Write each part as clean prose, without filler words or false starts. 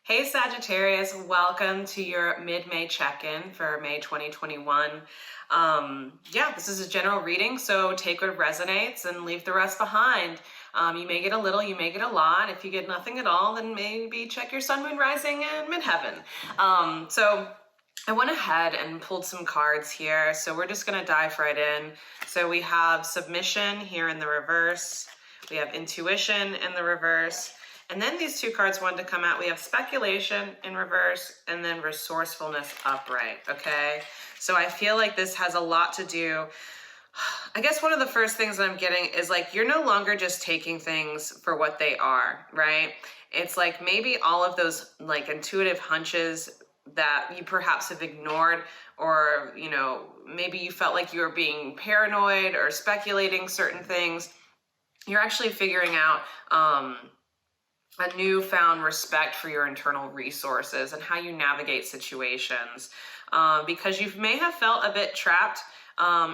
Hey Sagittarius, welcome to your mid-May check-in for May 2021. This is a general reading, so take what resonates and leave the rest behind. You may get a little, you may get a lot. If you get nothing at all, then maybe check your sun, moon, rising, and midheaven. So I went ahead and pulled some cards here, so we're just going to dive right in. So we have submission here in the reverse. We have intuition in the reverse. And then these two cards wanted to come out. We have speculation in reverse and then resourcefulness upright, okay? So I feel like this has a lot to do. I guess one of the first things that I'm getting is like, you're no longer just taking things for what they are, right? It's like maybe all of those like intuitive hunches that you perhaps have ignored, or, you know, maybe you felt like you were being paranoid or speculating certain things. You're actually figuring out, a newfound respect for your internal resources and how you navigate situations, because you may have felt a bit trapped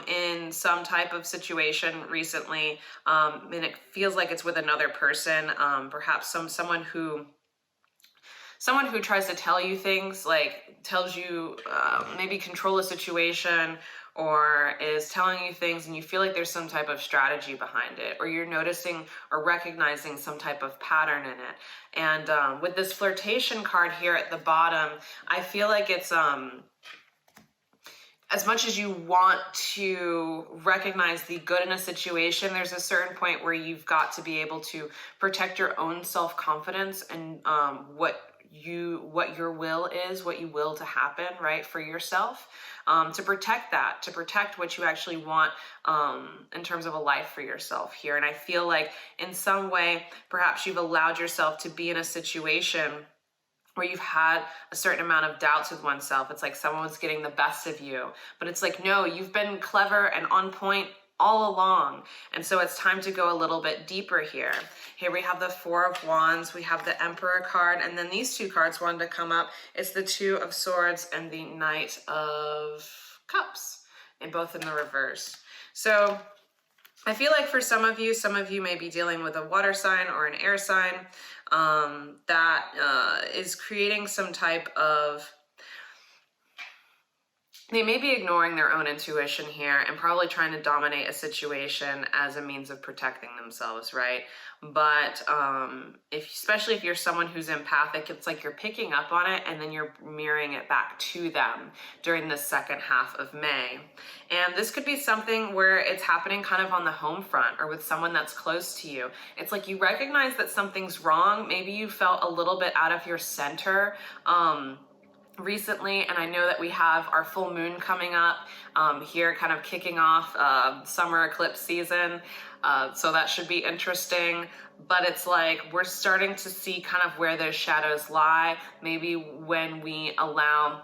in some type of situation recently, and it feels like it's with another person, perhaps someone who tries to tell you things, like tells you maybe control a situation, or is telling you things and you feel like there's some type of strategy behind it, or you're noticing or recognizing some type of pattern in it. And with this flirtation card here at the bottom, I feel like it's as much as you want to recognize the good in a situation, there's a certain point where you've got to be able to protect your own self-confidence and what your will is, what you will to happen, right, for yourself, to protect that, to protect what you actually want in terms of a life for yourself here. And I feel like in some way, perhaps you've allowed yourself to be in a situation where you've had a certain amount of doubts with oneself. It's like someone's getting the best of you, but it's like, no, you've been clever and on point all along. And so it's time to go a little bit deeper here. Here we have the Four of Wands, we have the Emperor card, and then these two cards wanted to come up. It's the Two of Swords and the Knight of Cups, and both in the reverse. So I feel like for some of you may be dealing with a water sign or an air sign that is creating some type of, they may be ignoring their own intuition here and probably trying to dominate a situation as a means of protecting themselves, right? But especially if you're someone who's empathic, it's like you're picking up on it and then you're mirroring it back to them during the second half of May. And this could be something where it's happening kind of on the home front or with someone that's close to you. It's like you recognize that something's wrong. Maybe you felt a little bit out of your center recently, and I know that we have our full moon coming up here, kind of kicking off summer eclipse season, so that should be interesting. But it's like we're starting to see kind of where those shadows lie, maybe when we allowing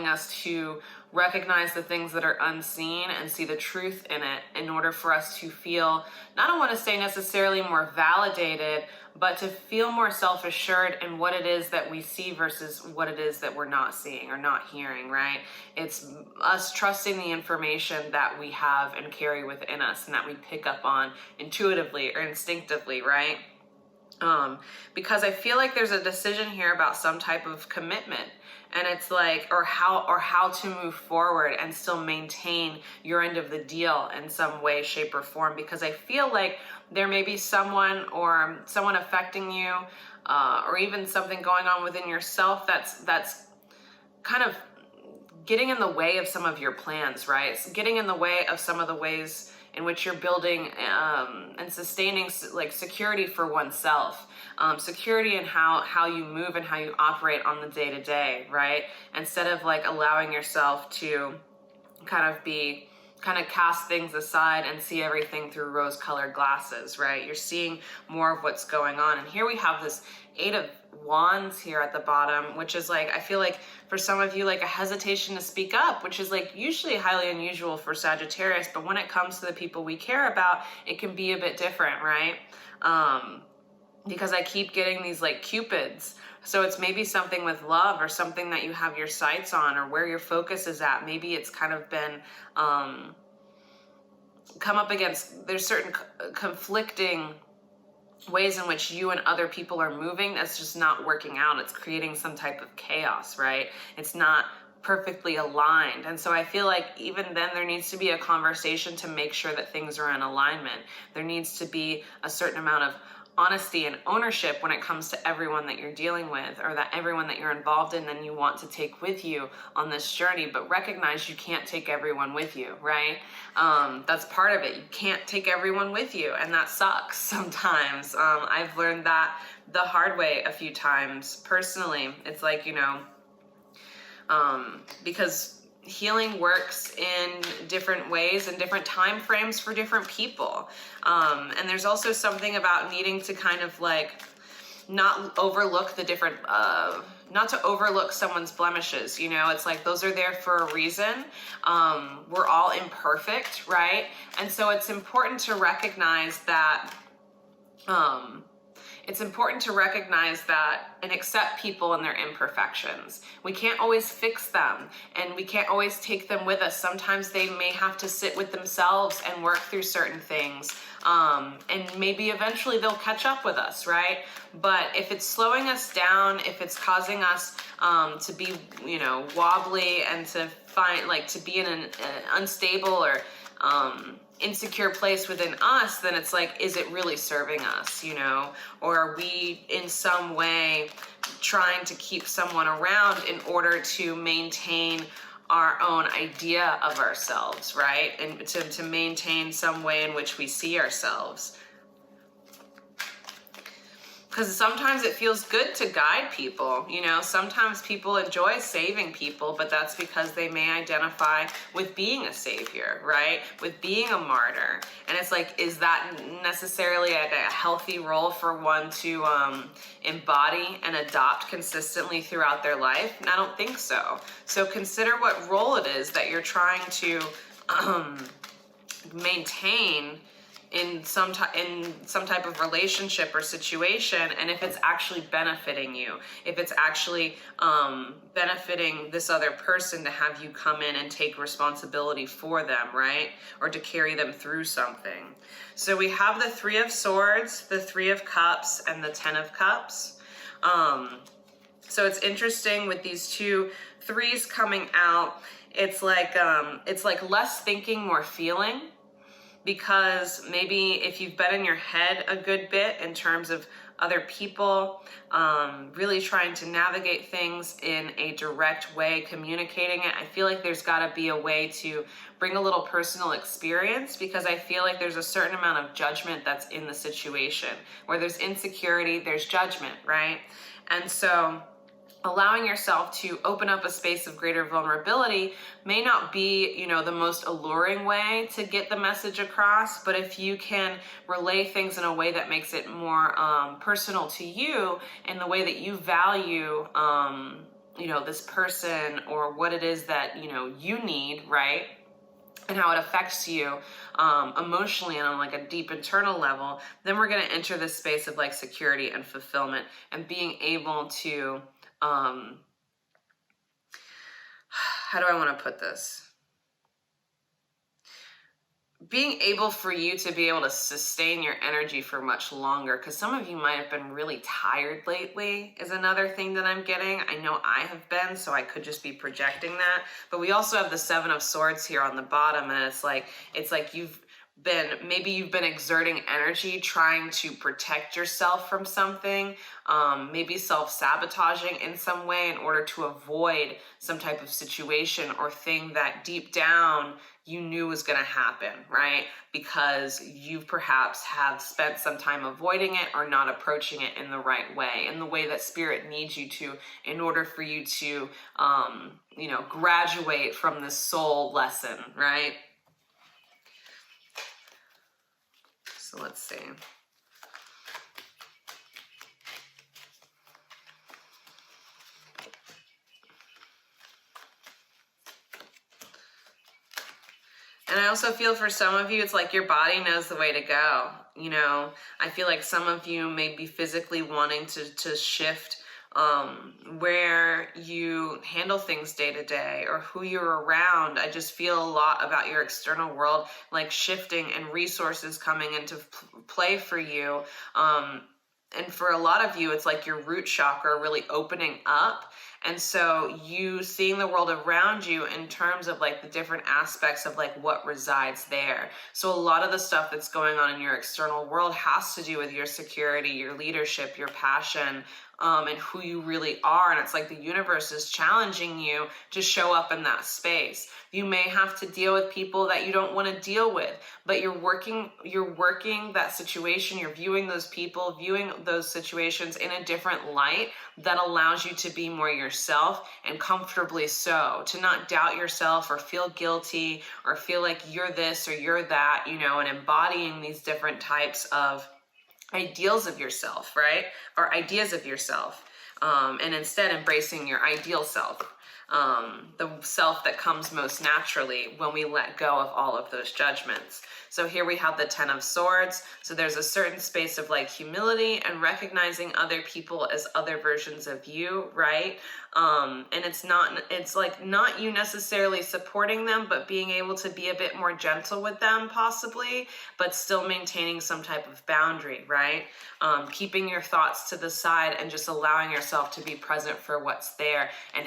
us to recognize the things that are unseen and see the truth in it in order for us to feel, I don't want to say necessarily more validated, but to feel more self-assured in what it is that we see versus what it is that we're not seeing or not hearing, right? It's us trusting the information that we have and carry within us and that we pick up on intuitively or instinctively, right? Because I feel like there's a decision here about some type of commitment, and it's like, or how to move forward and still maintain your end of the deal in some way, shape, or form. Because I feel like there may be someone affecting you, or even something going on within yourself that's kind of getting in the way of some of your plans, right? It's getting in the way of some of the ways in which you're building and sustaining like security for oneself, security in how you move and how you operate on the day-to-day, right? Instead of like allowing yourself to kind of cast things aside and see everything through rose-colored glasses, right? You're seeing more of what's going on. And here we have this Eight of Wands here at the bottom, which is like, I feel like for some of you, like a hesitation to speak up, which is like usually highly unusual for Sagittarius, but when it comes to the people we care about, it can be a bit different, right? Because I keep getting these like cupids. So it's maybe something with love or something that you have your sights on or where your focus is at. Maybe it's kind of been come up against, there's certain conflicting ways in which you and other people are moving that's just not working out. It's creating some type of chaos, right? It's not perfectly aligned. And so I feel like even then there needs to be a conversation to make sure that things are in alignment. There needs to be a certain amount of honesty and ownership when it comes to everyone that you're dealing with, or that everyone that you're involved in and you want to take with you on this journey. But recognize you can't take everyone with you, right? That's part of it. You can't take everyone with you, and that sucks sometimes. I've learned that the hard way a few times personally. It's like, you know, because healing works in different ways and different time frames for different people. And there's also something about needing to kind of like not overlook the different, not to overlook someone's blemishes. You know, it's like those are there for a reason. We're all imperfect, right? And so it's important to recognize that, and accept people and their imperfections. We can't always fix them, and we can't always take them with us. Sometimes they may have to sit with themselves and work through certain things. And maybe eventually they'll catch up with us, right? But if it's slowing us down, if it's causing us to be, you know, wobbly and to find, like, to be in an unstable or insecure place within us, then it's like, is it really serving us, you know? Or are we in some way trying to keep someone around in order to maintain our own idea of ourselves, right? And to maintain some way in which we see ourselves. Because sometimes it feels good to guide people, you know, sometimes people enjoy saving people, but that's because they may identify with being a savior, right? With being a martyr. And it's like, is that necessarily a healthy role for one to embody and adopt consistently throughout their life? And I don't think so. So consider what role it is that you're trying to maintain in some type of relationship or situation, and if it's actually benefiting you, if it's actually benefiting this other person to have you come in and take responsibility for them, right? Or to carry them through something. So we have the 3 of Swords, the 3 of Cups, and the 10 of Cups. So it's interesting with these 2 3s coming out. It's like less thinking, more feeling. Because maybe if you've been in your head a good bit in terms of other people, really trying to navigate things in a direct way, communicating it, I feel like there's got to be a way to bring a little personal experience, because I feel like there's a certain amount of judgment that's in the situation. Where there's insecurity, there's judgment, right? And so allowing yourself to open up a space of greater vulnerability may not be, you know, the most alluring way to get the message across, but if you can relay things in a way that makes it more personal to you, and the way that you value, you know, this person, or what it is that, you know, you need, right? And how it affects you emotionally and on like a deep internal level, then we're going to enter this space of like security and fulfillment, and being able to how do I want to put this? Being able for you to be able to sustain your energy for much longer, because some of you might have been really tired lately is another thing that I'm getting. I know I have been, so I could just be projecting that. But we also have the 7 of Swords here on the bottom, and it's like maybe you've been exerting energy trying to protect yourself from something, maybe self-sabotaging in some way in order to avoid some type of situation or thing that deep down you knew was going to happen, right? Because you perhaps have spent some time avoiding it or not approaching it in the right way, in the way that Spirit needs you to, in order for you to, you know, graduate from this soul lesson, right? So let's see. And I also feel for some of you, it's like your body knows the way to go. You know, I feel like some of you may be physically wanting to shift where you handle things day to day or who you're around. I just feel a lot about your external world like shifting and resources coming into play for you. And for a lot of you, it's like your root chakra really opening up. And so you seeing the world around you in terms of like the different aspects of like what resides there. So a lot of the stuff that's going on in your external world has to do with your security, your leadership, your passion, and who you really are. And it's like the universe is challenging you to show up in that space. You may have to deal with people that you don't want to deal with, but you're working that situation. You're viewing those people, viewing those situations in a different light that allows you to be more yourself, and comfortably so, to not doubt yourself or feel guilty or feel like you're this or you're that, you know, and embodying these different types of ideals of yourself, right? Or ideas of yourself, and instead embracing your ideal self, the self that comes most naturally when we let go of all of those judgments. So here we have the 10 of Swords. So there's a certain space of like humility and recognizing other people as other versions of you, right? And it's like not you necessarily supporting them, but being able to be a bit more gentle with them possibly, but still maintaining some type of boundary, right? Keeping your thoughts to the side and just allowing yourself to be present for what's there and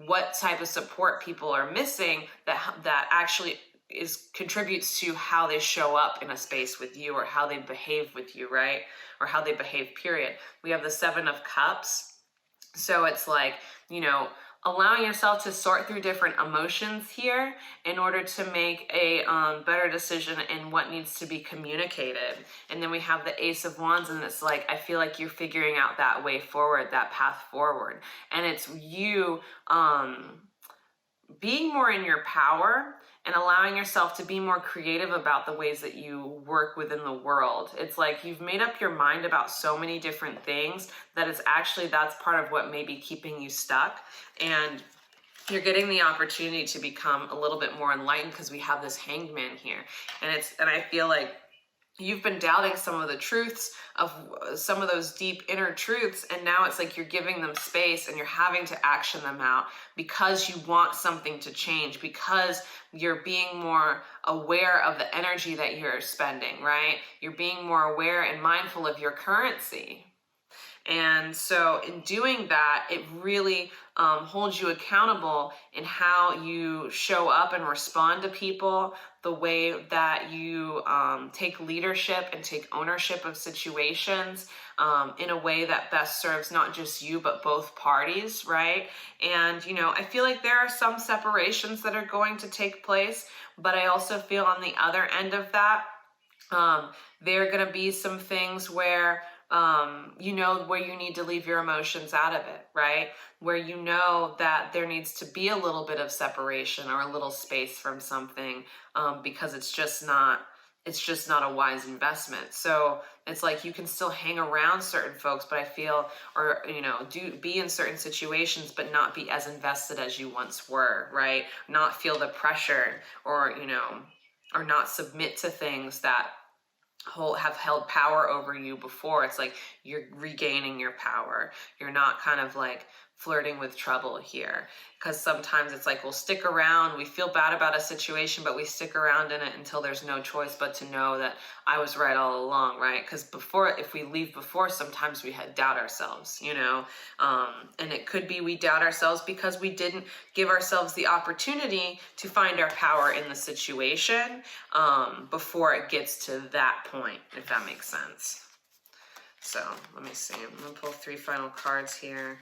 what type of support people are missing that actually contributes to how they show up in a space with you or how they behave with you, right? Or how they behave, period. We have the 7 of Cups. So it's like, you know, allowing yourself to sort through different emotions here in order to make a better decision in what needs to be communicated. And then we have the Ace of Wands, and it's like, I feel like you're figuring out that way forward, that path forward. And it's you being more in your power and allowing yourself to be more creative about the ways that you work within the world. It's like you've made up your mind about so many different things that that's part of what may be keeping you stuck. And you're getting the opportunity to become a little bit more enlightened because we have this Hangman here. And I feel like you've been doubting some of the truths of some of those deep inner truths, and now it's like you're giving them space and you're having to action them out because you want something to change, because you're being more aware of the energy that you're spending, right? You're being more aware and mindful of your currency. And so in doing that, it really holds you accountable in how you show up and respond to people, the way that you take leadership and take ownership of situations in a way that best serves not just you, but both parties, right? And, you know, I feel like there are some separations that are going to take place, but I also feel on the other end of that, there are going to be some things where you know, where you need to leave your emotions out of it, right? Where you know that there needs to be a little bit of separation or a little space from something, because it's just not a wise investment. So it's like you can still hang around certain folks, but I feel, or, you know, be in certain situations, but not be as invested as you once were, right? Not feel the pressure or, you know, or not submit to things that have held power over you before. It's like you're regaining your power. You're not kind of like flirting with trouble here, because sometimes it's like we'll stick around, we feel bad about a situation, but we stick around in it until there's no choice but to know that I was right all along, right? Because before, if we leave before, sometimes we doubt ourselves, you know, and it could be we doubt ourselves because we didn't give ourselves the opportunity to find our power in the situation before it gets to that point, if that makes sense. So let me see, I'm gonna pull 3 final cards here.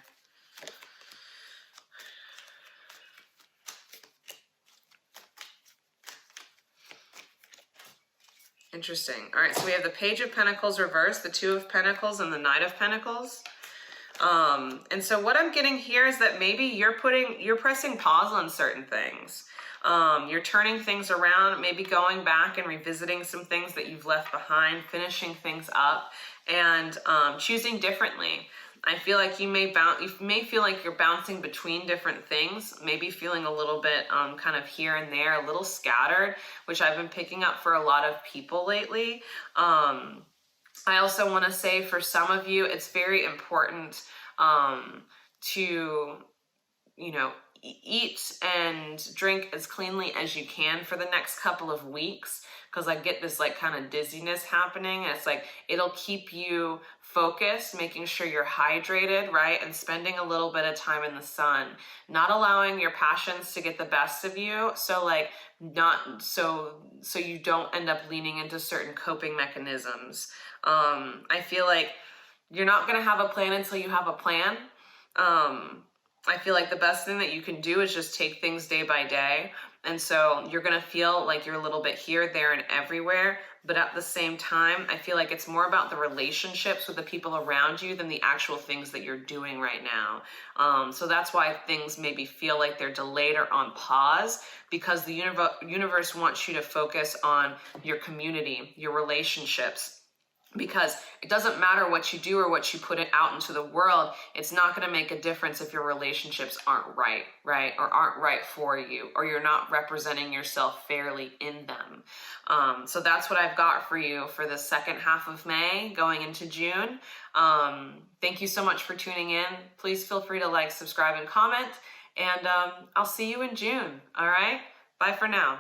Interesting. All right, so we have the Page of Pentacles reversed, the 2 of Pentacles, and the Knight of Pentacles. And so what I'm getting here is that maybe you're pressing pause on certain things. You're turning things around, maybe going back and revisiting some things that you've left behind, finishing things up, and choosing differently. I feel like you may feel like you're bouncing between different things, maybe feeling a little bit kind of here and there, a little scattered, which I've been picking up for a lot of people lately. I also want to say for some of you, it's very important to, eat and drink as cleanly as you can for the next couple of weeks, because I get this like kind of dizziness happening, and it's like it'll keep you focused, making sure you're hydrated, right? And spending a little bit of time in the sun, not allowing your passions to get the best of you. So like not so you don't end up leaning into certain coping mechanisms. I feel like you're not going to have a plan until you have a plan. I feel like the best thing that you can do is just take things day by day. And so you're going to feel like you're a little bit here, there, and everywhere. But at the same time, I feel like it's more about the relationships with the people around you than the actual things that you're doing right now. So that's why things maybe feel like they're delayed or on pause, because the universe wants you to focus on your community, your relationships. Because it doesn't matter what you do or what you put it out into the world, it's not going to make a difference if your relationships aren't right, or aren't right for you, or you're not representing yourself fairly in them. So that's what I've got for you for the second half of May going into June. Thank you so much for tuning in. Please feel free to like, subscribe, and comment, and I'll see you in June. All right? Bye for now.